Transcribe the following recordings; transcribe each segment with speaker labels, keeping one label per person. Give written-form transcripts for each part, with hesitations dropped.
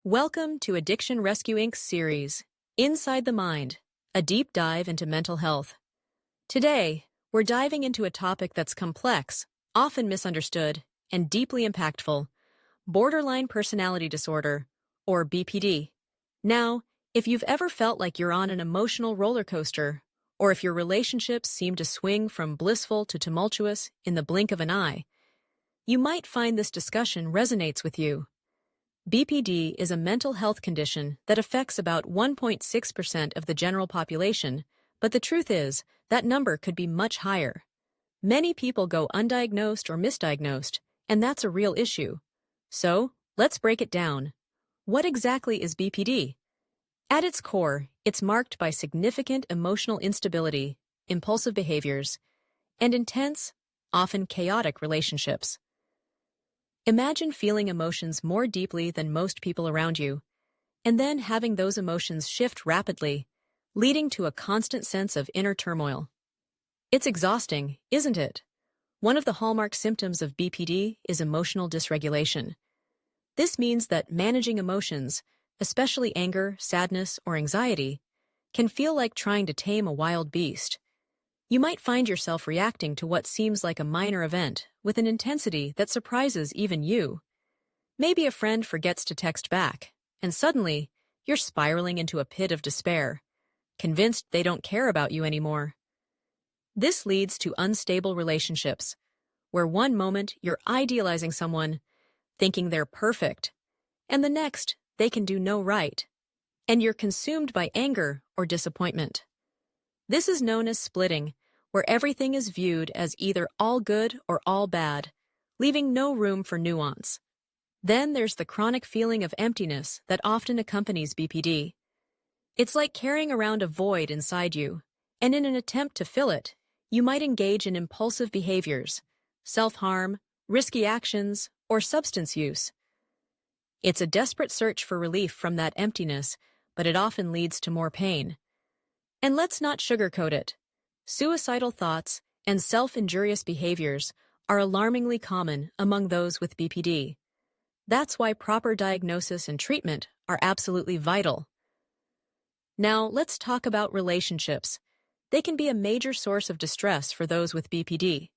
Speaker 1: Welcome to Addiction Rescue Inc.'s series, Inside the Mind, a deep dive into mental health. Today, we're diving into a topic that's complex, often misunderstood, and deeply impactful: borderline personality disorder, or BPD. Now, if you've ever felt like you're on an emotional roller coaster, or if your relationships seem to swing from blissful to tumultuous in the blink of an eye, you might find this discussion resonates with you. BPD is a mental health condition that affects about 1.6% of the general population, but the truth is, that number could be much higher. Many people go undiagnosed or misdiagnosed, and that's a real issue. So, let's break it down. What exactly is BPD? At its core, it's marked by significant emotional instability, impulsive behaviors, and intense, often chaotic relationships. Imagine feeling emotions more deeply than most people around you, and then having those emotions shift rapidly, leading to a constant sense of inner turmoil. It's exhausting, isn't it? One of the hallmark symptoms of BPD is emotional dysregulation. This means that managing emotions, especially anger, sadness, or anxiety, can feel like trying to tame a wild beast. You might find yourself reacting to what seems like a minor event with an intensity that surprises even you. Maybe a friend forgets to text back, and suddenly, you're spiraling into a pit of despair, convinced they don't care about you anymore. This leads to unstable relationships, where one moment you're idealizing someone, thinking they're perfect, and the next they can do no right, and you're consumed by anger or disappointment. This is known as splitting, where everything is viewed as either all good or all bad, leaving no room for nuance. Then there's the chronic feeling of emptiness that often accompanies BPD. It's like carrying around a void inside you, and in an attempt to fill it, you might engage in impulsive behaviors, self-harm, risky actions, or substance use. It's a desperate search for relief from that emptiness, but it often leads to more pain. And let's not sugarcoat it. Suicidal thoughts and self-injurious behaviors are alarmingly common among those with BPD. That's why proper diagnosis and treatment are absolutely vital. Now, let's talk about relationships. They can be a major source of distress for those with BPD.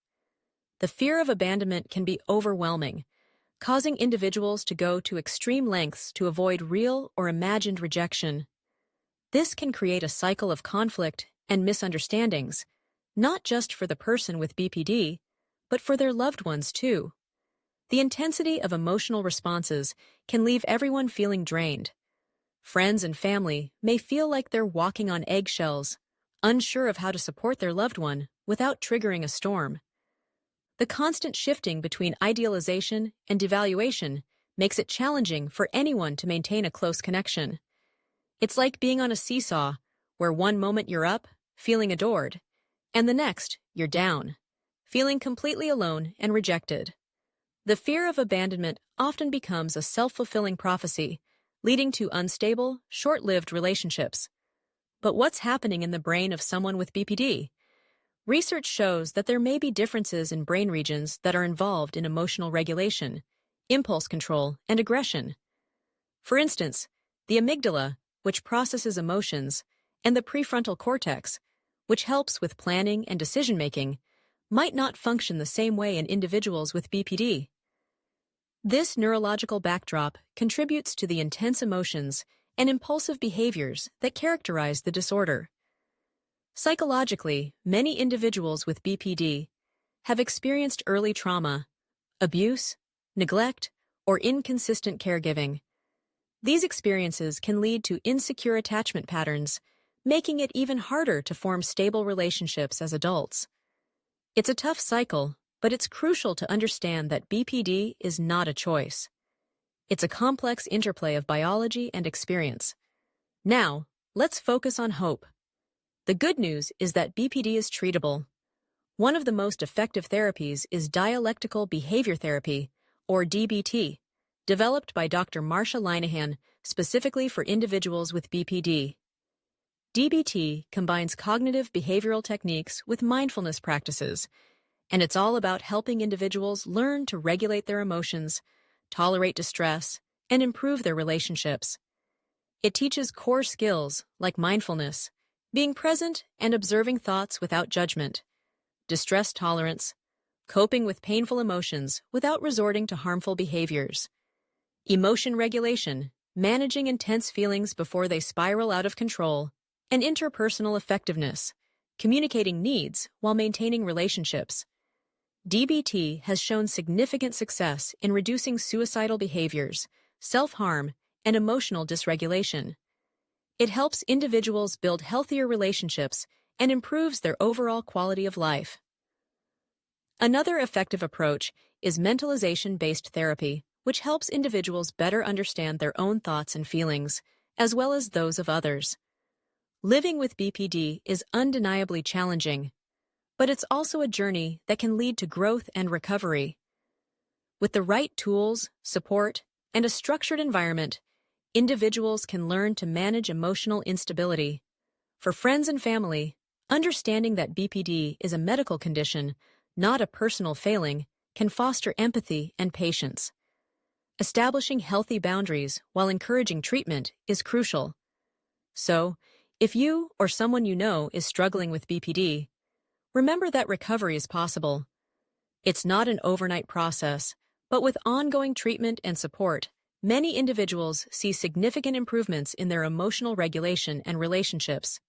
Speaker 1: The fear of abandonment can be overwhelming, causing individuals to go to extreme lengths to avoid real or imagined rejection. This can create a cycle of conflict and misunderstandings, not just for the person with BPD, but for their loved ones too. The intensity of emotional responses can leave everyone feeling drained. Friends and family may feel like they're walking on eggshells, unsure of how to support their loved one without triggering a storm. The constant shifting between idealization and devaluation makes it challenging for anyone to maintain a close connection. It's like being on a seesaw, where one moment you're up, feeling adored, and the next, you're down, feeling completely alone and rejected. The fear of abandonment often becomes a self-fulfilling prophecy, leading to unstable, short-lived relationships. But what's happening in the brain of someone with BPD? Research shows that there may be differences in brain regions that are involved in emotional regulation, impulse control, and aggression. For instance, the amygdala, which processes emotions, and the prefrontal cortex, which helps with planning and decision-making, might not function the same way in individuals with BPD. This neurological backdrop contributes to the intense emotions and impulsive behaviors that characterize the disorder. Psychologically, many individuals with BPD have experienced early trauma, abuse, neglect, or inconsistent caregiving. These experiences can lead to insecure attachment patterns, making it even harder to form stable relationships as adults. It's a tough cycle, but it's crucial to understand that BPD is not a choice. It's a complex interplay of biology and experience. Now, let's focus on hope. The good news is that BPD is treatable. One of the most effective therapies is Dialectical Behavior Therapy, or DBT, developed by Dr. Marsha Linehan specifically for individuals with BPD. DBT combines cognitive behavioral techniques with mindfulness practices, and it's all about helping individuals learn to regulate their emotions, tolerate distress, and improve their relationships. It teaches core skills like mindfulness, being present and observing thoughts without judgment, distress tolerance, coping with painful emotions without resorting to harmful behaviors, emotion regulation, managing intense feelings before they spiral out of control, and interpersonal effectiveness, communicating needs while maintaining relationships. DBT has shown significant success in reducing suicidal behaviors, self-harm, and emotional dysregulation. It helps individuals build healthier relationships and improves their overall quality of life. Another effective approach is mentalization-based therapy, which helps individuals better understand their own thoughts and feelings, as well as those of others. Living with BPD is undeniably challenging, but it's also a journey that can lead to growth and recovery. With the right tools, support, and a structured environment, individuals can learn to manage emotional instability. For friends and family, understanding that BPD is a medical condition, not a personal failing, can foster empathy and patience. Establishing healthy boundaries while encouraging treatment is crucial. So, if you or someone you know is struggling with BPD, remember that recovery is possible. It's not an overnight process, but with ongoing treatment and support, many individuals see significant improvements in their emotional regulation and relationships.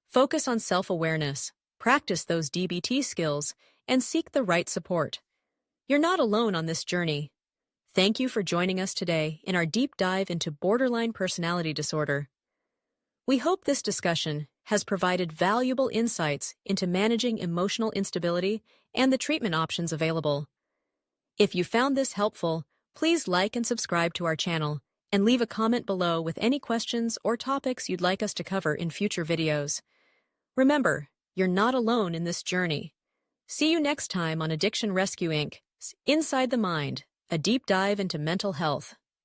Speaker 1: Focus on self-awareness, practice those DBT skills, and seek the right support. You're not alone on this journey. Thank you for joining us today in our deep dive into borderline personality disorder. We hope this discussion has provided valuable insights into managing emotional instability and the treatment options available. If you found this helpful, please like and subscribe to our channel and leave a comment below with any questions or topics you'd like us to cover in future videos. Remember, you're not alone in this journey. See you next time on Addiction Rescue Inc.'s Inside the Mind, a deep dive into mental health.